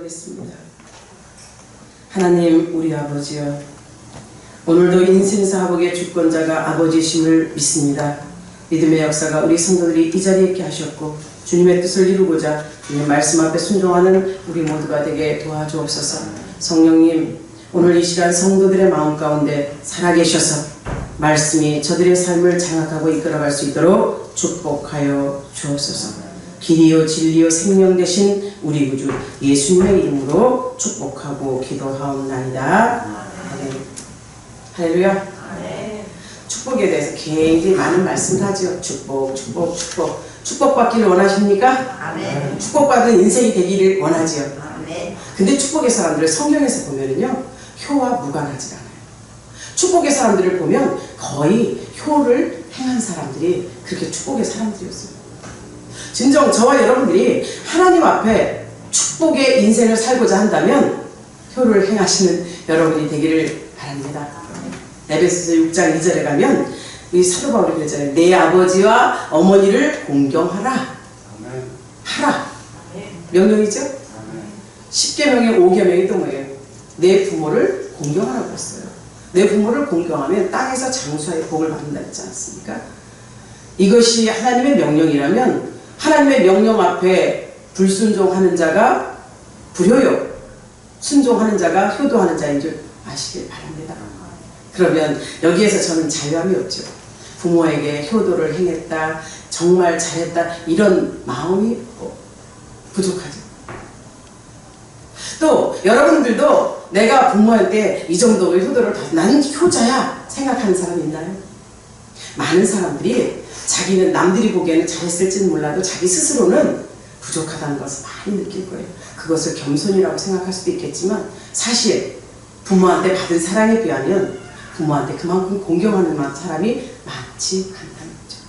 기도하겠습니다. 하나님 우리 아버지여, 오늘도 인생사 하복의 주권자가 아버지심을 믿습니다. 믿음의 역사가 우리 성도들이 이 자리에 있게 하셨고 주님의 뜻을 이루고자 주님 말씀 앞에 순종하는 우리 모두가 되게 도와주옵소서. 성령님, 오늘 이 시간 성도들의 마음 가운데 살아계셔서 말씀이 저들의 삶을 장악하고 이끌어갈 수 있도록 축복하여 주옵소서. 길이요 진리요 생명 되신 우리 구주 예수님의 이름으로 축복하고 기도하옵나이다. 아멘. 할렐루야. 축복에 대해서 굉장히 많은 말씀을 하죠. 축복. 축복받기를 원하십니까? 아멘. 축복받은 인생이 되기를 원하지요. 아멘. 근데 축복의 사람들을 성경에서 보면은요, 효와 무관하지 않아요. 축복의 사람들을 보면 거의 효를 행한 사람들이 그렇게 축복의 사람들이었어요. 진정 저와 여러분들이 하나님 앞에 축복의 인생을 살고자 한다면 효를 행하시는 여러분이 되기를 바랍니다. 에베소서 6장 2절에 가면 이 사도 바울이 그랬잖아요. 내 아버지와 어머니를 공경하라. 하라. 명령이죠? 10계명의 5계명이 또 뭐예요? 내 부모를 공경하라고 했어요. 내 부모를 공경하면 땅에서 장수하여 복을 받는다 했지 않습니까? 이것이 하나님의 명령이라면 하나님의 명령 앞에 불순종하는 자가 불효요, 순종하는 자가 효도하는 자인 줄 아시길 바랍니다. 그러면 여기에서 저는 자유함이 없죠. 부모에게 효도를 행했다, 정말 잘했다, 이런 마음이 부족하죠. 또 여러분들도 내가 부모한테 이 정도의 효도를 나는 효자야 생각하는 사람이 있나요? 많은 사람들이 자기는 남들이 보기에는 잘했을지는 몰라도 자기 스스로는 부족하다는 것을 많이 느낄 거예요. 그것을 겸손이라고 생각할 수도 있겠지만 사실 부모한테 받은 사랑에 비하면 부모한테 그만큼 공경하는 사람이 많지 않다는 거죠.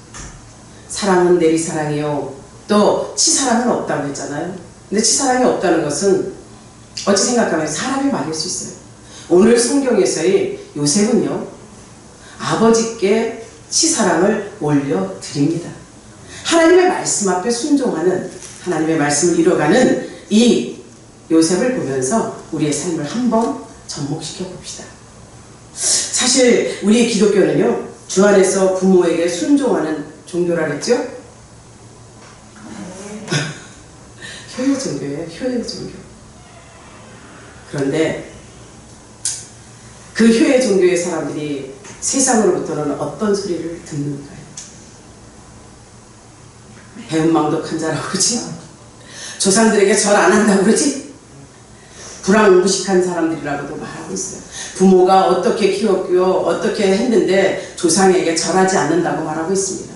사랑은 내리사랑이요, 또 치사랑은 없다고 했잖아요. 근데 치사랑이 없다는 것은 어찌 생각하면 사람의 말일 수 있어요. 오늘 성경에서의 요셉은요, 아버지께 치사랑을 올려드립니다. 하나님의 말씀 앞에 순종하는, 하나님의 말씀을 이뤄가는 이 요셉을 보면서 우리의 삶을 한번 접목시켜 봅시다. 사실 우리 기독교는요, 주 안에서 부모에게 순종하는 종교라 그랬죠? 효의 종교예요. 효의 종교. 그런데 그 효의 종교의 사람들이 세상으로부터는 어떤 소리를 듣는가요? 배은망덕한 자라고 그러지? 조상들에게 절 안 한다고 그러지? 불황무식한 사람들이라고도 말하고 있어요. 부모가 어떻게 키웠고요, 어떻게 했는데 조상에게 절하지 않는다고 말하고 있습니다.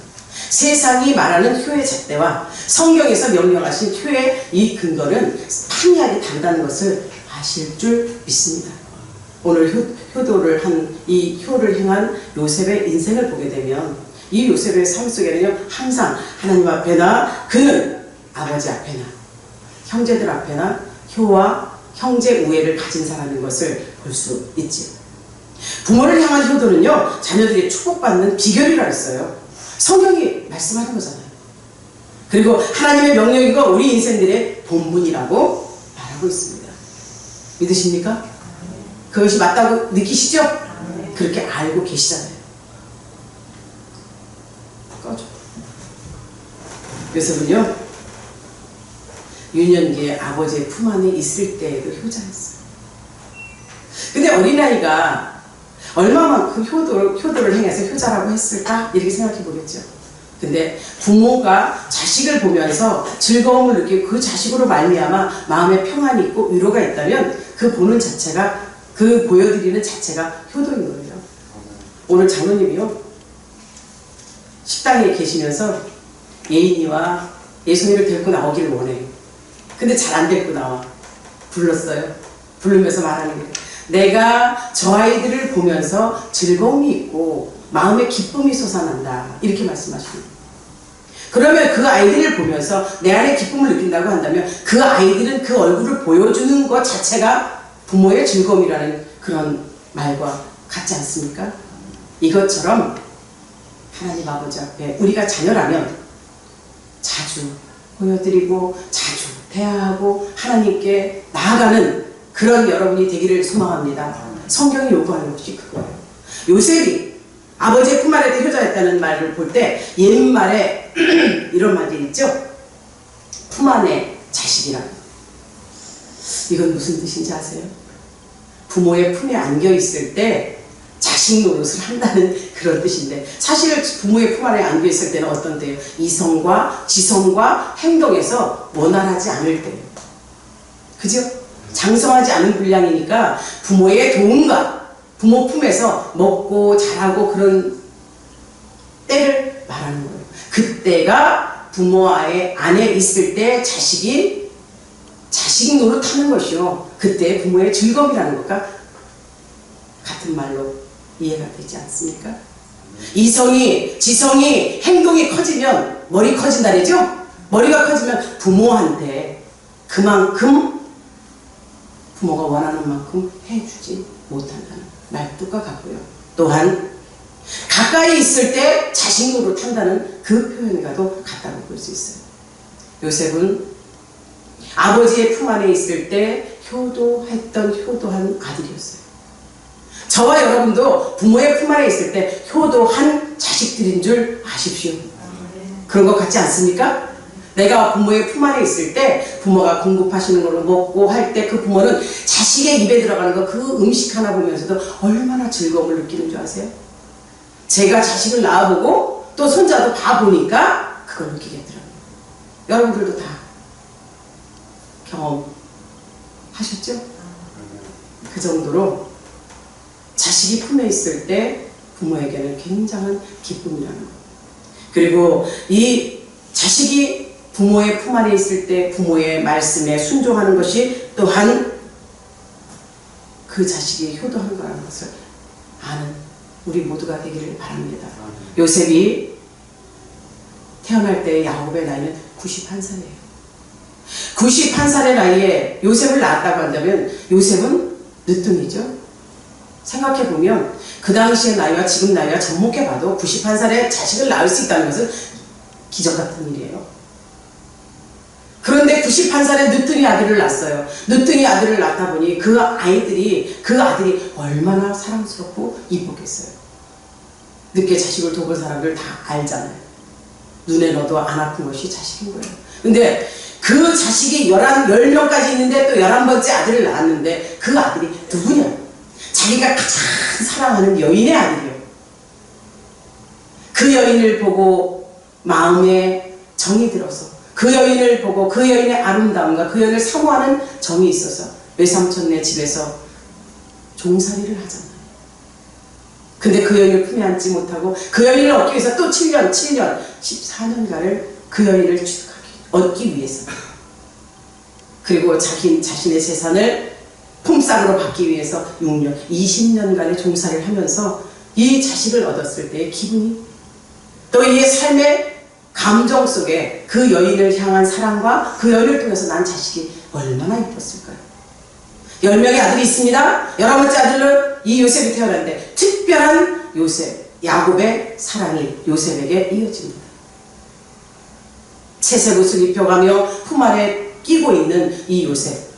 세상이 말하는 효의 잣대와 성경에서 명령하신 효의 이 근거는 판이하게 다르다는 것을 아실 줄 믿습니다. 오늘 효도를 한, 이 효를 행한 요셉의 인생을 보게 되면 이 요셉의 삶 속에는요, 항상 하나님 앞에나 그는 아버지 앞에나 형제들 앞에나 효와 형제 우애를 가진 사람인 것을 볼 수 있지. 부모를 향한 효도는요, 자녀들이 축복받는 비결이라 했어요. 성경이 말씀하는 거잖아요. 그리고 하나님의 명령이고 우리 인생들의 본분이라고 말하고 있습니다. 믿으십니까? 그것이 맞다고 느끼시죠? 그렇게 알고 계시잖아요. 꺼져. 요셉은요, 유년기에 아버지의 품 안에 있을 때에도 효자였어요. 근데 어린아이가 얼마만큼 효도를 행해서 효자라고 했을까? 이렇게 생각해 보겠죠. 근데 부모가 자식을 보면서 즐거움을 느끼고 그 자식으로 말미암아 마음에 평안이 있고 위로가 있다면 그 보는 자체가, 그 보여드리는 자체가 효도인 거예요. 오늘 장로님이요, 식당에 계시면서 예인이와 예송이를 데리고 나오기를 원해요. 근데 잘 안 데리고 나와. 불렀어요. 부르면서 말하는 게, 내가 저 아이들을 보면서 즐거움이 있고 마음에 기쁨이 솟아난다, 이렇게 말씀하십니다. 그러면 그 아이들을 보면서 내 안에 기쁨을 느낀다고 한다면 그 아이들은 그 얼굴을 보여주는 것 자체가 부모의 즐거움이라는 그런 말과 같지 않습니까? 이것처럼 하나님 아버지 앞에 우리가 자녀라면 자주 보여드리고 자주 대하고 하나님께 나아가는 그런 여러분이 되기를 소망합니다. 성경이 요구하는 것이 그거예요. 요셉이 아버지의 품 안에 효자였다는 말을 볼 때 옛말에 이런 말이 있죠. 품 안에 자식이라. 이건 무슨 뜻인지 아세요? 부모의 품에 안겨 있을 때 자식 노릇을 한다는 그런 뜻인데, 사실 부모의 품 안에 안겨 있을 때는 어떤 때요? 이성과 지성과 행동에서 원활하지 않을 때예요. 그죠? 장성하지 않은 분량이니까 부모의 도움과 부모 품에서 먹고 자라고 그런 때를 말하는 거예요. 그때가 부모와의 안에 있을 때 자식 노릇하는 것이요, 그때 부모의 즐거움이라는 것과 같은 말로 이해가 되지 않습니까? 이성이 지성이 행동이 커지면 머리 커진다 그러죠? 머리가 커지면 부모한테 그만큼 부모가 원하는 만큼 해주지 못한다는 말뜻과 같고요. 또한 가까이 있을 때 자식 노릇한다는 그 표현과도 같다고 볼 수 있어요. 요셉은 아버지의 품 안에 있을 때 효도한 아들이었어요. 저와 여러분도 부모의 품 안에 있을 때 효도한 자식들인 줄 아십시오. 그런 것 같지 않습니까? 내가 부모의 품 안에 있을 때 부모가 공급하시는 걸로 먹고 할 때 그 부모는 자식의 입에 들어가는 거 그 음식 하나 보면서도 얼마나 즐거움을 느끼는 줄 아세요? 제가 자식을 낳아보고 또 손자도 봐보니까 그걸 느끼겠더라고요. 여러분들도 다 경험하셨죠? 그 정도로 자식이 품에 있을 때 부모에게는 굉장한 기쁨이라는 것. 그리고 이 자식이 부모의 품 안에 있을 때 부모의 말씀에 순종하는 것이 또한 그 자식이 효도한 거라는 것을 아는 우리 모두가 되기를 바랍니다. 요셉이 태어날 때 야곱의 나이는 91살이에요. 91살의 나이에 요셉을 낳았다고 한다면 요셉은 늦둥이죠. 생각해보면 그 당시의 나이와 지금 나이와 접목해봐도 91살에 자식을 낳을 수 있다는 것은 기적 같은 일이에요. 그런데 91살에 늦둥이 아들을 낳았어요. 늦둥이 아들을 낳다 보니 그 아들이 얼마나 사랑스럽고 이쁘겠어요. 늦게 자식을 돕은 사람들 다 알잖아요. 눈에 넣어도 안 아픈 것이 자식인 거예요. 근데 그 자식이 10명까지 있는데 또 11번째 아들을 낳았는데 그 아들이 누구냐? 자기가 가장 사랑하는 여인의 아들이요. 그 여인을 보고 마음에 정이 들어서 그 여인을 보고 그 여인의 아름다움과 그 여인을 사모하는 정이 있어서 외삼촌네 집에서 종살이를 하잖아요. 근데 그 여인을 품에 안지 못하고 그 여인을 얻기 위해서 또 7년, 14년간을 그 여인을 얻기 위해서, 그리고 자신의 재산을 품삯으로 받기 위해서 6년, 20년간의 종살이를 하면서 이 자식을 얻었을 때의 기분이, 또 이 삶의 감정 속에 그 여인을 향한 사랑과 그 여인을 통해서 난 자식이 얼마나 이뻤을까요? 10명의 아들이 있습니다. 11번째 아들로 이 요셉이 태어났는데 특별한 야곱의 사랑이 요셉에게 이어집니다. 채색 옷을 입혀가며 품 안에 끼고 있는 이 요셉.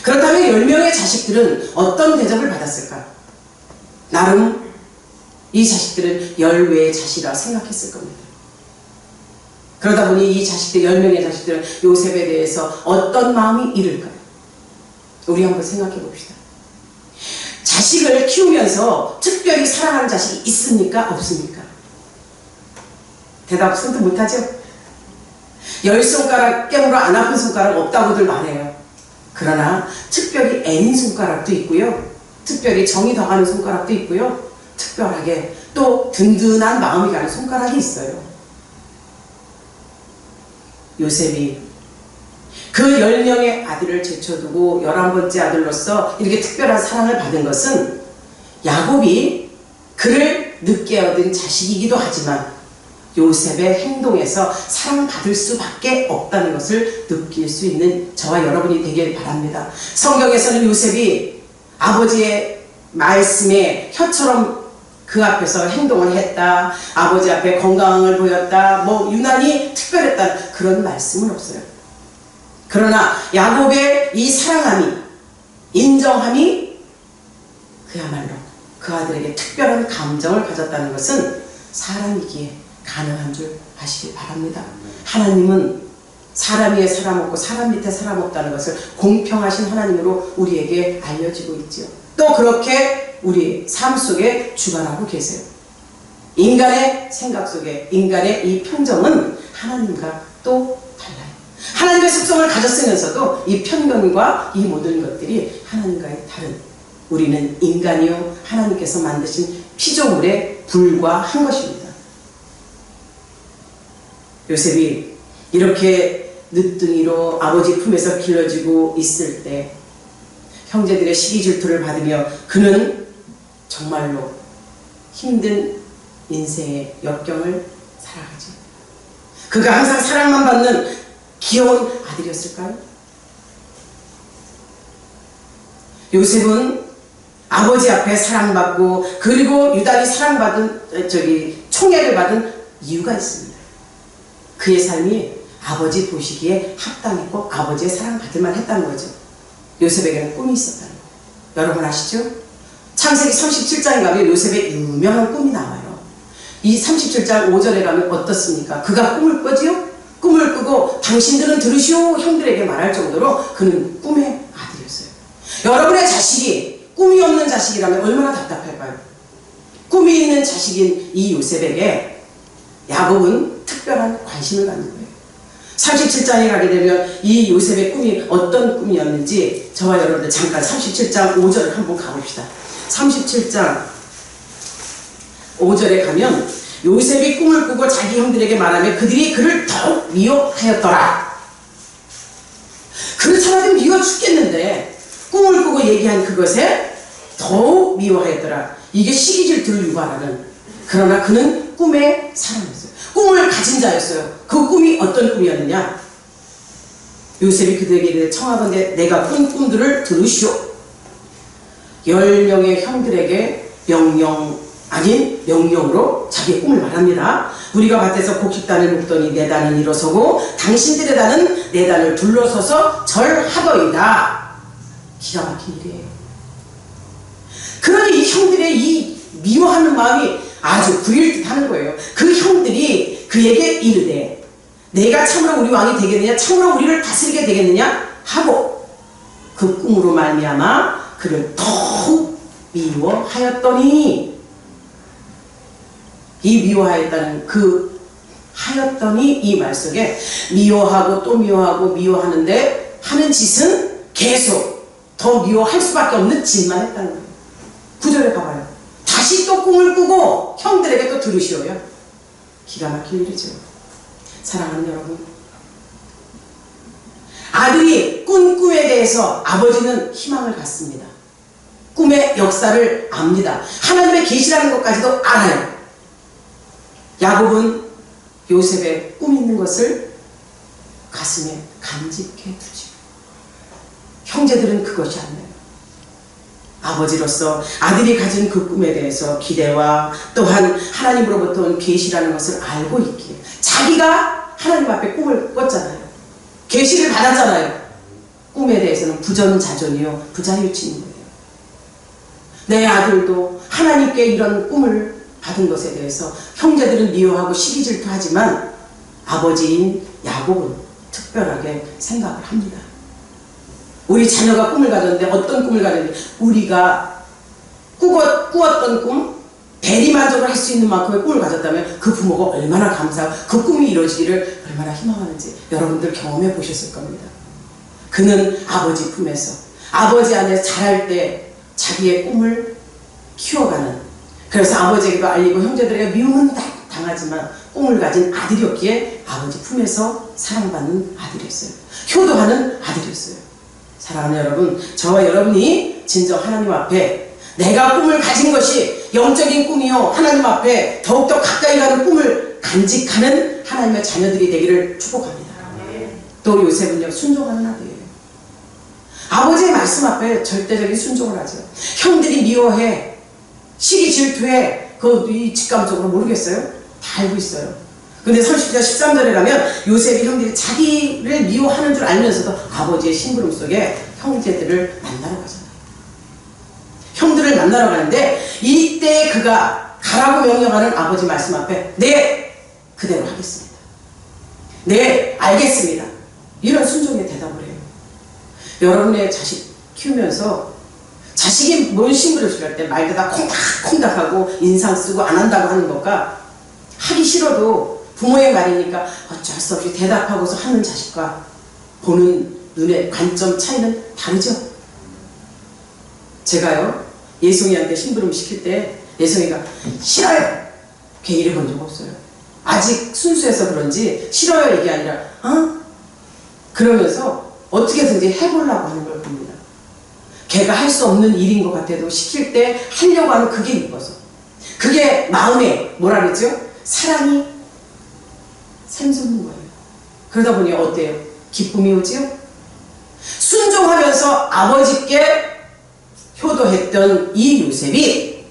그렇다면 10명의 자식들은 어떤 대접을 받았을까? 나름 이 자식들은 열외의 자식이라 생각했을 겁니다. 그러다 보니 이 자식들, 10명의 자식들은 요셉에 대해서 어떤 마음이 이를까요? 우리 한번 생각해 봅시다. 자식을 키우면서 특별히 사랑하는 자식이 있습니까? 없습니까? 대답 선뜻 못하죠? 10손가락 깨물어 안 아픈 손가락 없다고들 말해요. 그러나 특별히 애인 손가락도 있고요. 특별히 정이 더가는 손가락도 있고요. 특별하게 또 든든한 마음이 가는 손가락이 있어요. 요셉이 그 10명의 아들을 제쳐두고 11번째 아들로서 이렇게 특별한 사랑을 받은 것은 야곱이 그를 늦게 얻은 자식이기도 하지만 요셉의 행동에서 사랑받을 수밖에 없다는 것을 느낄 수 있는 저와 여러분이 되길 바랍니다. 성경에서는 요셉이 아버지의 말씀에 혀처럼 그 앞에서 행동을 했다, 아버지 앞에 건강을 보였다, 유난히 특별했다, 그런 말씀은 없어요. 그러나 야곱의 이 사랑함이, 인정함이 그야말로 그 아들에게 특별한 감정을 가졌다는 것은 사람이기에 가능한 줄 아시길 바랍니다. 하나님은 사람 위에 사람 없고 사람 밑에 사람 없다는 것을 공평하신 하나님으로 우리에게 알려지고 있죠. 또 그렇게 우리 삶 속에 주관하고 계세요. 인간의 생각 속에, 인간의 이 평정은 하나님과 또 달라요. 하나님의 속성을 가졌으면서도 이 편견과 이 모든 것들이 하나님과의 다른, 우리는 인간이요 하나님께서 만드신 피조물에 불과한 것입니다. 요셉이 이렇게 늦둥이로 아버지 품에서 길러지고 있을 때 형제들의 시기 질투를 받으며 그는 정말로 힘든 인생의 역경을 살아가죠. 그가 항상 사랑만 받는 귀여운 아들이었을까요? 요셉은 아버지 앞에 사랑받고 그리고 유달리 사랑받은 총애를 받은 이유가 있습니다. 그의 삶이 아버지 보시기에 합당했고 아버지의 사랑받을만 했다는 거죠. 요셉에게는 꿈이 있었다는 거예요. 여러분 아시죠? 창세기 37장에 가면 요셉의 유명한 꿈이 나와요. 이 37장 5절에 가면 어떻습니까? 그가 꿈을 꿔지요? 꿈을 꾸고 당신들은 들으시오 형들에게 말할 정도로 그는 꿈의 아들이었어요. 여러분의 자식이 꿈이 없는 자식이라면 얼마나 답답할까요? 꿈이 있는 자식인 이 요셉에게 야곱은 특별한 관심을 갖는 거예요. 37장에 가게 되면 이 요셉의 꿈이 어떤 꿈이었는지 저와 여러분들 잠깐 37장 5절을 한번 가봅시다. 37장 5절에 가면 요셉이 꿈을 꾸고 자기 형들에게 말하며 그들이 그를 더욱 미워하였더라. 그를 차라리 미워 죽겠는데 꿈을 꾸고 얘기한 그것에 더욱 미워하였더라. 이게 시기 질투를 유발하는, 그러나 그는 꿈의 사람이었어요. 꿈을 가진 자였어요. 그 꿈이 어떤 꿈이었느냐? 요셉이 그들에게 청하건대 내가 꾼 꿈들을 들으시오. 10명의 형들에게 명령 아닌 명령으로 자기의 꿈을 말합니다. 우리가 밭에서 곡식단을 묶더니 내 단은 일어서고 당신들의 단은 내 단을 둘러서서 절하더이다. 기가 막힌 일이에요. 그러니 이 형들의 이 미워하는 마음이 아주 그릴 듯 하는 거예요. 그 형들이 그에게 이르되 내가 참으로 우리 왕이 되겠느냐, 참으로 우리를 다스리게 되겠느냐 하고 그 꿈으로 말미암아 그를 더욱 미워하였더니, 이 미워하였다는 그 하였더니 이 말 속에 미워하고 또 미워하고 미워하는데 하는 짓은 계속 더 미워할 수밖에 없는 짓만 했다는 거예요. 9절에 가봐요. 다시 또 꿈을 꾸고 형들에게 또 들으시오요. 기가 막힐 일이죠. 사랑하는 여러분, 아들이 꾼 꿈에 대해서 아버지는 희망을 갖습니다. 꿈의 역사를 압니다. 하나님의 계시라는 것까지도 알아요. 야곱은 요셉의 꿈 있는 것을 가슴에 간직해 두죠. 형제들은 그것이 아니에요. 아버지로서 아들이 가진 그 꿈에 대해서 기대와 또한 하나님으로부터 온 계시라는 것을 알고 있기에, 자기가 하나님 앞에 꿈을 꿨잖아요. 계시를 받았잖아요. 꿈에 대해서는 부전자존이요 부자유치인 거예요. 내 아들도 하나님께 이런 꿈을 받은 것에 대해서 형제들은 미워하고 시기질투하지만 아버지인 야곱은 특별하게 생각을 합니다. 우리 자녀가 꿈을 가졌는데 어떤 꿈을 가졌는데 우리가 꾸었던 꿈, 대리만족을 할 수 있는 만큼의 꿈을 가졌다면 그 부모가 얼마나 감사하고 그 꿈이 이루어지기를 얼마나 희망하는지 여러분들 경험해 보셨을 겁니다. 그는 아버지 품에서 아버지 안에 자랄 때 자기의 꿈을 키워가는, 그래서 아버지에게도 알리고 형제들에게 미움은 당하지만 꿈을 가진 아들이었기에 아버지 품에서 사랑받는 아들이었어요. 효도하는 아들이었어요. 사랑하는 여러분, 저와 여러분이 진정 하나님 앞에 내가 꿈을 가진 것이 영적인 꿈이요 하나님 앞에 더욱더 가까이 가는 꿈을 간직하는 하나님의 자녀들이 되기를 축복합니다. 또 요셉은요 순종하는 아들이에요. 아버지의 말씀 앞에 절대적인 순종을 하죠. 형들이 미워해, 시기 질투해, 이 직감적으로 모르겠어요? 다 알고 있어요. 근데 30절 13절에 가면 요셉이 형들이 자기를 미워하는 줄 알면서도 아버지의 심부름 속에 형제들을 만나러 가잖아요. 형들을 만나러 가는데 이때 그가 가라고 명령하는 아버지 말씀 앞에 네, 그대로 하겠습니다. 네, 알겠습니다. 이런 순종의 대답을 해요. 여러분의 자식 키우면서 자식이 뭔 심부름을 할 때 말대다 콩닥콩닥하고 인상 쓰고 안 한다고 하는 것과 하기 싫어도 부모의 말이니까 어쩔 수 없이 대답하고서 하는 자식과 보는 눈의 관점 차이는 다르죠. 제가요 예송이한테 심부름 시킬 때 예송이가 싫어요 걔 이래 본 적 없어요. 아직 순수해서 그런지 싫어요 얘기 아니라 그러면서 어떻게든지 해보려고 하는 걸 봅니다. 걔가 할 수 없는 일인 것 같아도 시킬 때 하려고 하는 그게 이뻐서 그게 마음에 뭐라 그러죠? 사랑이 샘솟는 거예요. 그러다 보니 어때요? 기쁨이 오지요? 순종하면서 아버지께 효도했던 이 요셉이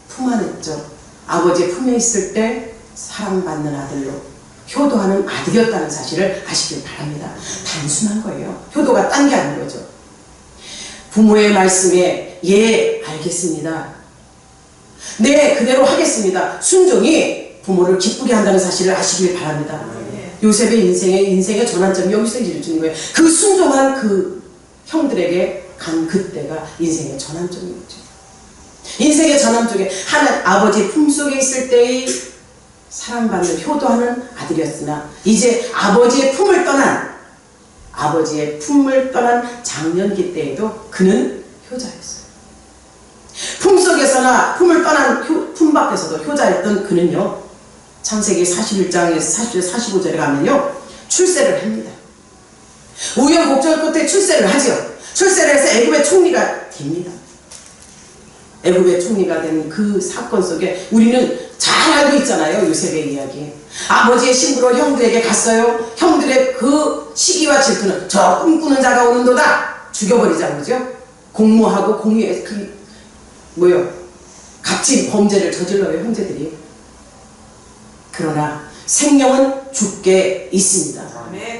품안했죠. 아버지의 품에 있을 때 사랑받는 아들로 효도하는 아들이었다는 사실을 아시길 바랍니다. 단순한 거예요. 효도가 딴 게 아닌 거죠. 부모의 말씀에 예, 알겠습니다. 네, 그대로 하겠습니다. 순종이 부모를 기쁘게 한다는 사실을 아시길 바랍니다. 요셉의 인생의 전환점이 여기서 이루어지는 거예요. 그 순종한 그 형들에게 간 그때가 인생의 전환점이었죠. 인생의 전환점에 하나님 아버지 품속에 있을 때의 사랑받는 효도하는 아들이었으나 이제 아버지의 품을 떠난 장년기 때에도 그는 효자였어요. 품속에서나 품을 떠난 품 밖에서도 효자였던 그는요 창세기 41장에서 45절에 가면요 출세를 합니다. 우여곡절 끝에 출세를 하죠. 출세를 해서 애굽의 총리가 됩니다. 애굽의 총리가 된 그 사건 속에 우리는 잘 알고 있잖아요. 요셉의 이야기. 아버지의 신부로 형들에게 갔어요. 형들의 그 시기와 질투는 저 꿈꾸는 자가 오는도다. 죽여버리자 그러죠. 공모하고 공유해 값진 범죄를 저질러요 형제들이. 그러나 생명은 죽게 있습니다.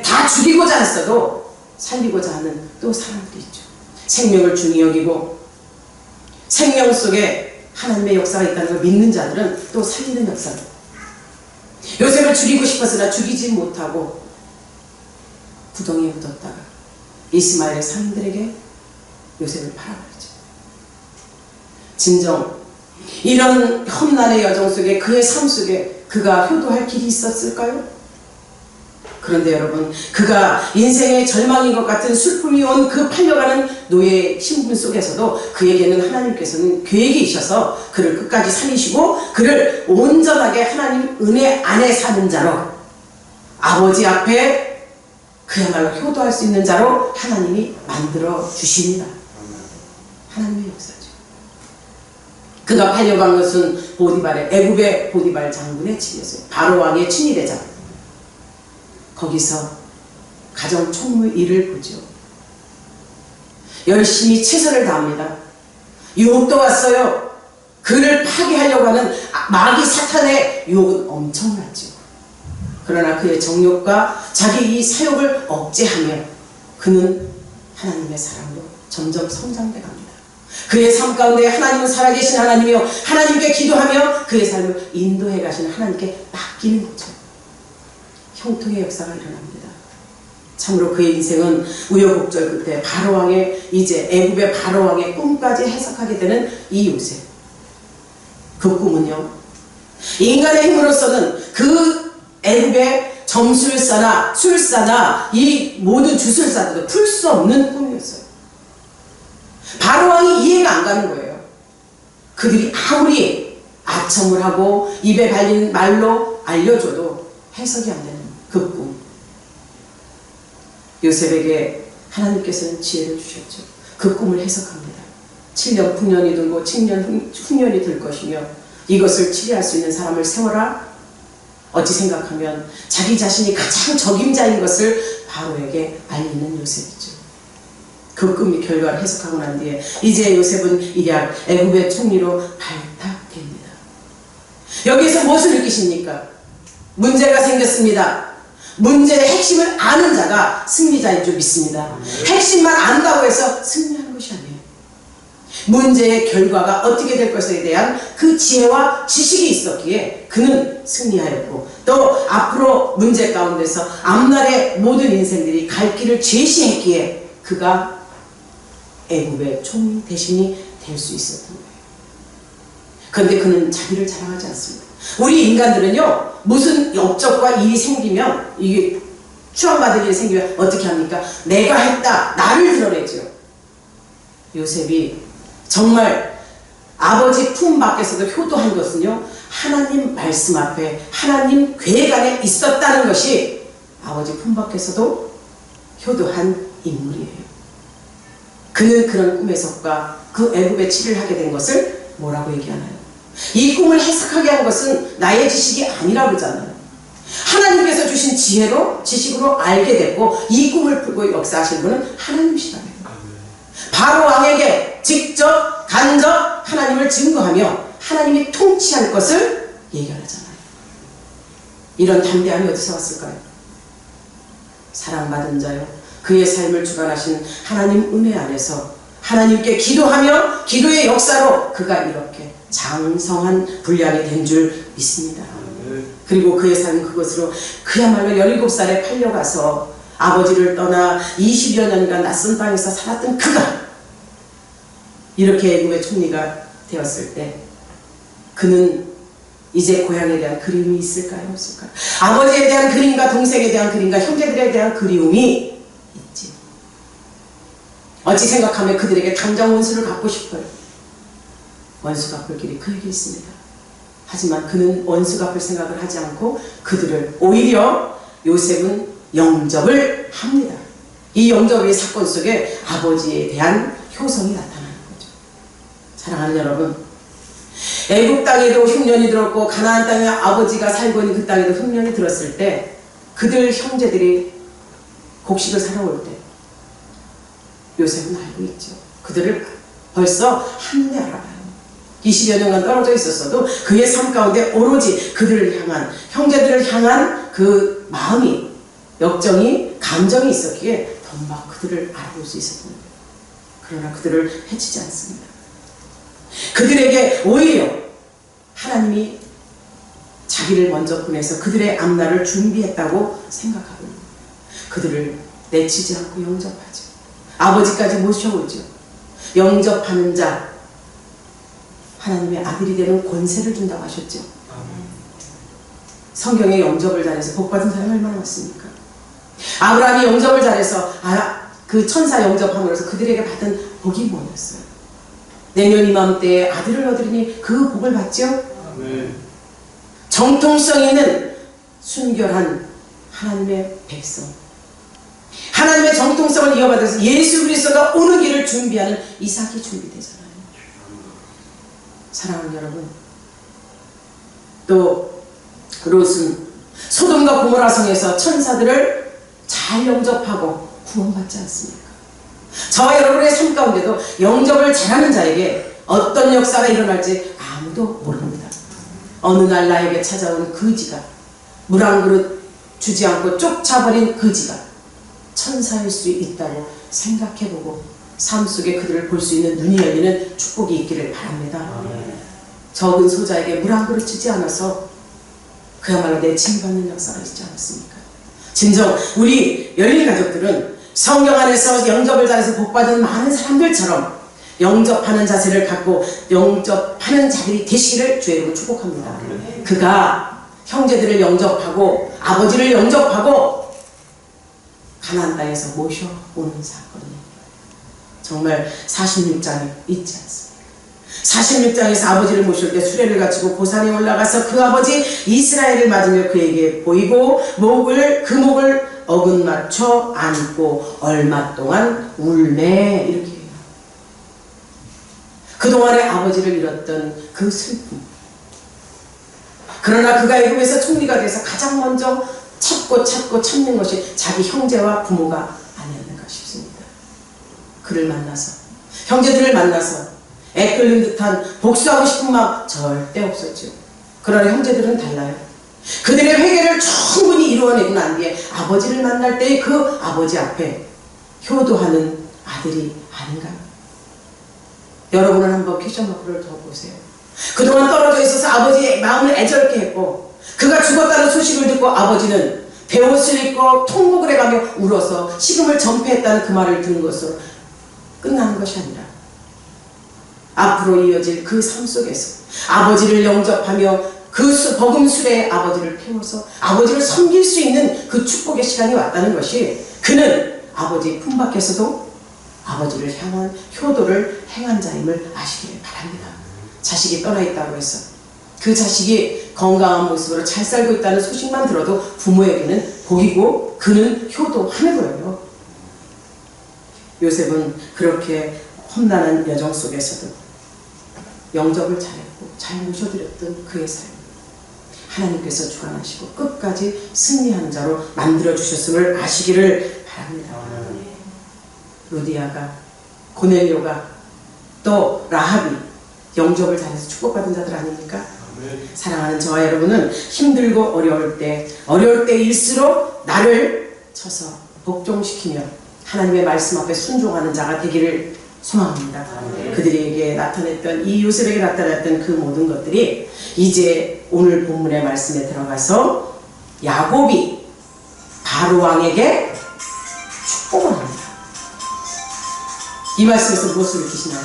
다 죽이고자 했어도 살리고자 하는 또 사람들이 있죠. 생명을 중히 여기고 생명 속에 하나님의 역사가 있다는 걸 믿는 자들은 또 살리는 역사를. 요셉을 죽이고 싶었으나 죽이지 못하고 구덩이에 묻었다가 이스마엘의 상인들에게 요셉을 팔아버리죠. 진정 이런 험난의 여정 속에 그의 삶 속에 그가 효도할 길이 있었을까요? 그런데 여러분 그가 인생의 절망인 것 같은 슬픔이 온 그 팔려가는 노예의 신분 속에서도 그에게는 하나님께서는 계획이 있어서 그를 끝까지 살리시고 그를 온전하게 하나님 은혜 안에 사는 자로 아버지 앞에 그야말로 효도할 수 있는 자로 하나님이 만들어 주십니다. 하나님의 역사죠. 그가 팔려간 것은 애굽의 보디발 장군의 집이었어요. 바로왕의 친위대장. 거기서 가정 총무 일을 보죠. 열심히 최선을 다합니다. 유혹도 왔어요. 그를 파괴하려고 하는 마귀 사탄의 유혹은 엄청났죠. 그러나 그의 정욕과 자기 이 사욕을 억제하며 그는 하나님의 사랑으로 점점 성장돼 갑니다. 그의 삶 가운데 하나님은 살아계신 하나님이요 하나님께 기도하며 그의 삶을 인도해 가시는 하나님께 맡기는 거죠. 형통의 역사가 일어납니다. 참으로 그의 인생은 우여곡절 끝에 바로왕의 이제 애굽의 바로왕의 꿈까지 해석하게 되는 이 요셉. 그 꿈은요 인간의 힘으로서는 그 애굽의 점술사나 술사나 이 모든 주술사들도 풀 수 없는 꿈이었어요. 바로왕이 이해가 안 가는 거예요. 그들이 아무리 아첨을 하고 입에 발린 말로 알려줘도 해석이 안 되는 그 꿈. 요셉에게 하나님께서는 지혜를 주셨죠. 그 꿈을 해석합니다. 7년 풍년이 들고 7년 후년이 들 것이며 이것을 치료할 수 있는 사람을 세워라. 어찌 생각하면 자기 자신이 가장 적임자인 것을 바로에게 알리는 요셉이죠. 그 꿈의 결과를 해석하고 난 뒤에 이제 요셉은 일약 애굽의 총리로 발탁됩니다. 여기에서 무엇을 느끼십니까? 문제가 생겼습니다. 문제의 핵심을 아는 자가 승리자인 줄 믿습니다. 핵심만 안다고 해서 승리하는 것이 아니에요. 문제의 결과가 어떻게 될 것에 대한 그 지혜와 지식이 있었기에 그는 승리하였고, 또 앞으로 문제 가운데서 앞날의 모든 인생들이 갈 길을 제시했기에 그가 애굽의 총리 대신이 될 수 있었던 거예요. 그런데 그는 자기를 자랑하지 않습니다. 우리 인간들은요, 무슨 업적과 일이 생기면, 이게 추앙받을 일이 생기면 어떻게 합니까? 내가 했다, 나를 드러내죠. 요셉이 정말 아버지 품 밖에서도 효도한 것은요, 하나님 말씀 앞에, 하나님 계획 안에 있었다는 것이 아버지 품 밖에서도 효도한 인물이에요. 그는 그런 꿈의 속과 그 애굽의 치를 하게 된 것을 뭐라고 얘기하나요? 이 꿈을 해석하게 한 것은 나의 지식이 아니라고 그러잖아요. 하나님께서 주신 지혜로, 지식으로 알게 됐고, 이 꿈을 풀고 역사하신 분은 하나님이시라고요. 바로 왕에게 직접 간접 하나님을 증거하며 하나님이 통치할 것을 예견하잖아요. 이런 담대함이 어디서 왔을까요? 사랑받은 자요, 그의 삶을 주관하신 하나님 은혜 안에서 하나님께 기도하며 기도의 역사로 그가 이렇게 장성한 분량이 된 줄 믿습니다. 그리고 그의 삶은 그것으로 그야말로 17살에 팔려가서 아버지를 떠나 20여 년간 낯선 땅에서 살았던 그가 이렇게 애굽의 총리가 되었을 때 그는 이제 고향에 대한 그리움이 있을까요? 없을까요? 아버지에 대한 그림과 동생에 대한 그림과 형제들에 대한 그리움이 있지. 어찌 생각하면 그들에게 당장 원수를 갚고 싶어요. 원수 갚을 길이 그에게 있습니다. 하지만 그는 원수 갚을 생각을 하지 않고 그들을 오히려 요셉은 영접을 합니다. 이 영접의 사건 속에 아버지에 대한 효성이 나타나는 거죠. 사랑하는 여러분, 애굽 땅에도 흉년이 들었고 가나안 땅에 아버지가 살고 있는 그 땅에도 흉년이 들었을 때 그들 형제들이 곡식을 사러 올 때 요셉은 알고 있죠. 그들을 벌써 한눈에 알아봐요. 20여 년간 떨어져 있었어도 그의 삶 가운데 오로지 그들을 향한, 형제들을 향한 그 마음이, 역정이, 감정이 있었기에 더 막 그들을 알아볼 수 있었던 거예요. 그러나 그들을 해치지 않습니다. 그들에게 오히려 하나님이 자기를 먼저 보내서 그들의 앞날을 준비했다고 생각하고 그들을 내치지 않고 영접하죠. 아버지까지 모셔오죠. 영접하는 자, 하나님의 아들이 되는 권세를 준다고 하셨죠. 성경에 영접을 잘해서 복받은 사람이 얼마나 많습니까? 아브라함이 영접을 잘해서 그 천사 영접함으로써 그들에게 받은 복이 뭐였어요? 내년 이맘때에 아들을 얻으리니 그 복을 받죠? 정통성 있는 순결한 하나님의 백성, 하나님의 정통성을 이어받아서 예수 그리스도가 오는 길을 준비하는 이삭이 준비되잖아요. 사랑하는 여러분, 또 롯은 소돔과 고모라 성에서 천사들을 잘 영접하고 구원받지 않습니까? 저와 여러분의 삶 가운데도 영접을 잘하는 자에게 어떤 역사가 일어날지 아무도 모릅니다. 어느 날 나에게 찾아온 거지가, 물 한 그릇 주지 않고 쫓아버린 거지가 천사일 수 있다고 생각해보고 삶 속에 그들을 볼 수 있는 눈이 열리는 축복이 있기를 바랍니다. 적은 소자에게 물 한 그릇 주지 않아서 그야말로 내침받는 역사가 있지 않았습니까? 진정 우리 열린 가족들은 성경 안에서 영접을 잘해서 복받은 많은 사람들처럼 영접하는 자세를 갖고 영접하는 자들이 되시기를 주의 이름으로 축복합니다. 그가 형제들을 영접하고 아버지를 영접하고 가나안 땅에서 모셔오는 사건이 정말 46장에 있지 않습니까? 46장에서 아버지를 모실 때 수레를 갖추고 고산에 올라가서 그 아버지 이스라엘을 맞으며 그에게 보이고 그 목을 어긋 맞춰 안고 얼마 동안 울매, 이렇게 해요. 그동안의 아버지를 잃었던 그 슬픔. 그러나 그가 애굽에서 총리가 돼서 가장 먼저 찾고 찾는 것이 자기 형제와 부모가 아니었는가 싶습니다. 그를 만나서, 형제들을 만나서 애끌린 듯한 복수하고 싶은 마음 절대 없었죠. 그러나 형제들은 달라요. 그들의 회개를 충분히 이루어내고 난 뒤에 아버지를 만날 때의 그 아버지 앞에 효도하는 아들이 아닌가요? 여러분은 한번 퀴즈 마크를 더 보세요. 그동안 떨어져 있어서 아버지의 마음을 애절케 했고, 그가 죽었다는 소식을 듣고 아버지는 베옷을 입고 통곡을 해가며 울어서 식음을 전폐했다는 그 말을 듣는 것으로 끝나는 것이 아니라 앞으로 이어질 그 삶 속에서 아버지를 영접하며 그 버금술에 아버지를 태워서 아버지를 섬길 수 있는 그 축복의 시간이 왔다는 것이, 그는 아버지 품밖에서도 아버지를 향한 효도를 행한 자임을 아시기를 바랍니다. 자식이 떠나 있다고 해서 그 자식이 건강한 모습으로 잘 살고 있다는 소식만 들어도 부모에게는 복이고 그는 효도하는 거예요. 요셉은 그렇게 험난한 여정 속에서도 영접을 잘했고 잘 모셔드렸던 그의 삶, 하나님께서 주관하시고 끝까지 승리하는 자로 만들어주셨음을 아시기를 바랍니다. 루디아가, 고넬료가, 또 라합이 영접을 잘해서 축복받은 자들 아닙니까? 사랑하는 저와 여러분은 힘들고 어려울 때일수록 나를 쳐서 복종시키며 하나님의 말씀 앞에 순종하는 자가 되기를 소망합니다. 그들에게 나타냈던, 이 요셉에게 나타났던 그 모든 것들이 이제 오늘 본문의 말씀에 들어가서 야곱이 바로 왕에게 축복을 합니다. 이 말씀에서 무엇을 느끼시나요?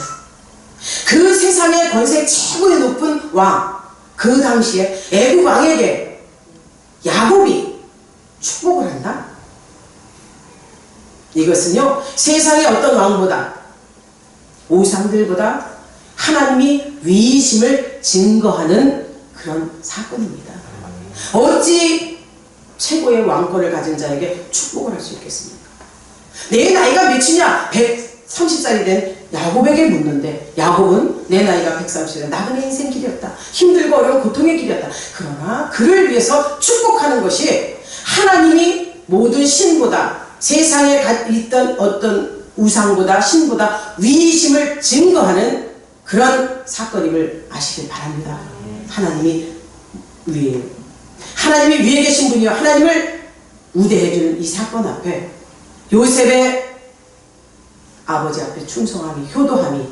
그 세상의 권세 최고의 높은 왕, 그 당시에 애국 왕에게 야곱이 축복을 한다? 이것은요, 세상의 어떤 왕보다, 우상들보다 하나님이 위이심을 증거하는 그런 사건입니다. 어찌 최고의 왕권을 가진 자에게 축복을 할 수 있겠습니까? 내 나이가 몇이냐? 130살이 된 야곱에게 묻는데, 야곱은 내 나이가 130살, 나그네 인생 길이었다, 힘들고 어려운 고통의 길이었다. 그러나 그를 위해서 축복하는 것이 하나님이 모든 신보다, 세상에 있던 어떤 우상보다 신보다 위이심을 증거하는 그런 사건임을 아시길 바랍니다. 하나님이 위에요. 하나님이 위에 계신 분이요, 하나님을 우대해주는 이 사건 앞에 요셉의 아버지 앞에 충성함이, 효도함이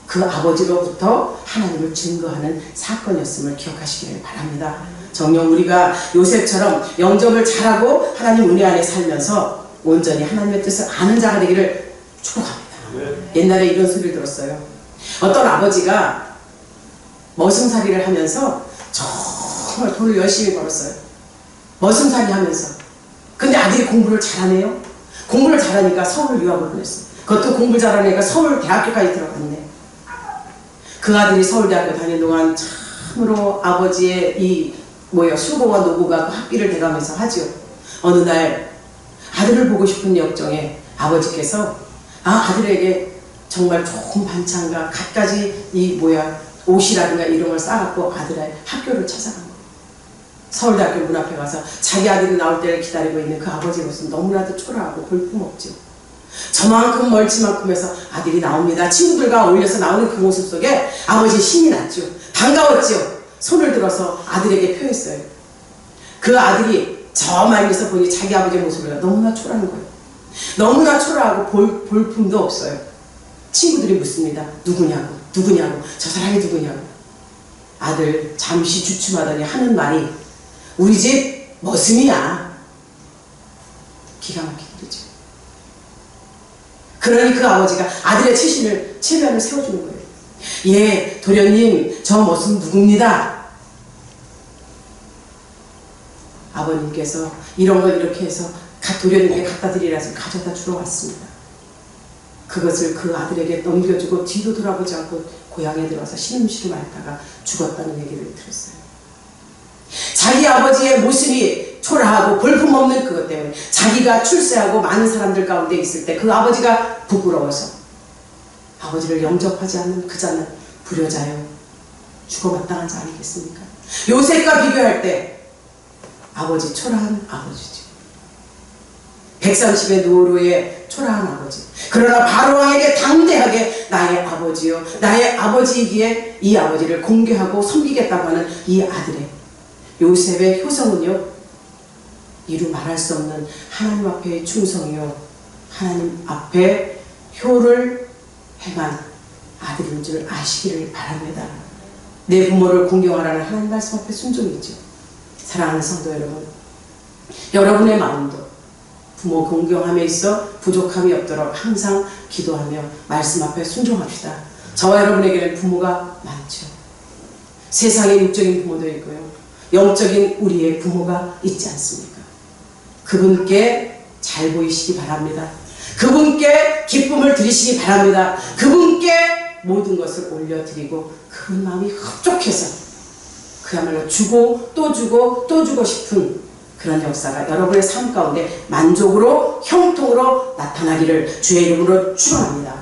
그 아버지로부터 하나님을 증거하는 사건이었음을 기억하시기를 바랍니다. 정녕 우리가 요셉처럼 영접을 잘하고 하나님 은혜 안에 살면서 온전히 하나님의 뜻을 아는 자가 되기를 축복합니다. 옛날에 이런 소리를 들었어요. 어떤 아버지가 머슴살이를 하면서 정말 돈을 열심히 벌었어요. 머슴살이 하면서. 근데 아들이 공부를 잘하네요. 공부를 잘하니까 서울 유학을 보냈어요. 그것도 공부 잘하는 애가 서울 대학교까지 들어갔네. 그 아들이 서울대학교 다니는 동안 참으로 아버지의 이 수고와 노고가 그 학비를 대가면서 하죠. 어느 날 아들을 보고 싶은 역정에 아버지께서 아들에게 정말 좋은 반찬과 갖가지 옷이라든가 이런 걸 싸갖고 아들의 학교를 찾아간 거예요. 서울대학교 문 앞에 가서 자기 아들이 나올 때를 기다리고 있는 그 아버지 모습은 너무나도 초라하고 볼품없죠. 저만큼 멀찌만큼 해서 아들이 나옵니다. 친구들과 어울려서 나오는 그 모습 속에 아버지의 신이 났죠. 반가웠죠. 손을 들어서 아들에게 표했어요. 그 아들이 저 멀리서 보니 자기 아버지의 모습을 너무나 초라한 거예요. 너무나 초라하고 볼품도 없어요. 친구들이 묻습니다. 누구냐고, 저 사람이 누구냐고. 아들 잠시 주춤하더니 하는 말이, 우리 집 머슴이야. 기가 막히죠. 그러니 그 아버지가 아들의 체면을 세워주는 거예요. 예, 도련님, 저 머슴 누굽니다. 아버님께서 이런 걸 이렇게 해서 도련님께 갖다 드리라 해서 가져다 주러 왔습니다. 그것을 그 아들에게 넘겨주고 뒤도 돌아보지 않고 고향에 들어와서 신음시름 앓다가 죽었다는 얘기를 들었어요. 자기 아버지의 모습이 초라하고 볼품없는 그것 때문에 자기가 출세하고 많은 사람들 가운데 있을 때 그 아버지가 부끄러워서 아버지를 영접하지 않는 그 자는 불효자요, 죽어마땅한 자 아니겠습니까? 요셉과 비교할 때 아버지 초라한 아버지죠. 130의 노루의 초라한 아버지. 그러나 바로왕에게 당대하게 나의 아버지요, 나의 아버지이기에 이 아버지를 공개하고 섬기겠다고 하는 이 아들의 요셉의 효성은요, 이루 말할 수 없는 하나님 앞에 충성이요, 하나님 앞에 효를 행한 아들인 줄 아시기를 바랍니다. 내 부모를 공경하라는 하나님 말씀 앞에 순종이죠. 사랑하는 성도 여러분, 여러분의 마음도 부모 공경함에 있어 부족함이 없도록 항상 기도하며 말씀 앞에 순종합시다. 저와 여러분에게는 부모가 많죠. 세상에 육적인 부모도 있고요, 영적인 우리의 부모가 있지 않습니까? 그분께 잘 보이시기 바랍니다. 그분께 기쁨을 드리시기 바랍니다. 그분께 모든 것을 올려드리고 그분 마음이 흡족해서 그야말로 주고 또 주고 또 주고 싶은 그런 역사가 여러분의 삶 가운데 만족으로 형통으로 나타나기를 주의 이름으로 축원합니다.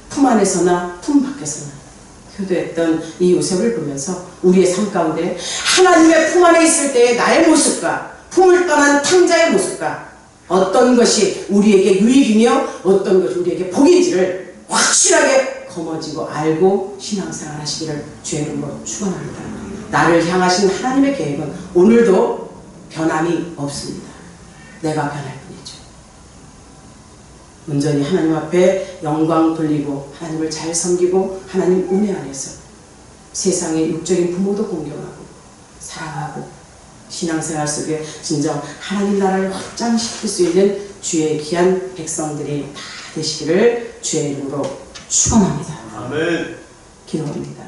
품 안에서나 품 밖에서나 효도했던 이 요셉을 보면서 우리의 삶 가운데 하나님의 품 안에 있을 때의 나의 모습과 품을 떠난 탕자의 모습과 어떤 것이 우리에게 유익이며 어떤 것이 우리에게 복인지를 확실하게 거머쥐고 알고 신앙생활 하시기를 주의 이름으로 축원합니다. 나를 향하신 하나님의 계획은 오늘도 변함이 없습니다. 내가 변할 뿐이죠. 온전히 하나님 앞에 영광 돌리고 하나님을 잘 섬기고 하나님 은혜 안에서 세상의 육적인 부모도 공경하고 사랑하고 신앙생활 속에 진정 하나님 나라를 확장시킬 수 있는 주의 귀한 백성들이 다 되시기를 주의 이름으로 축원합니다. 아멘. 기도합니다.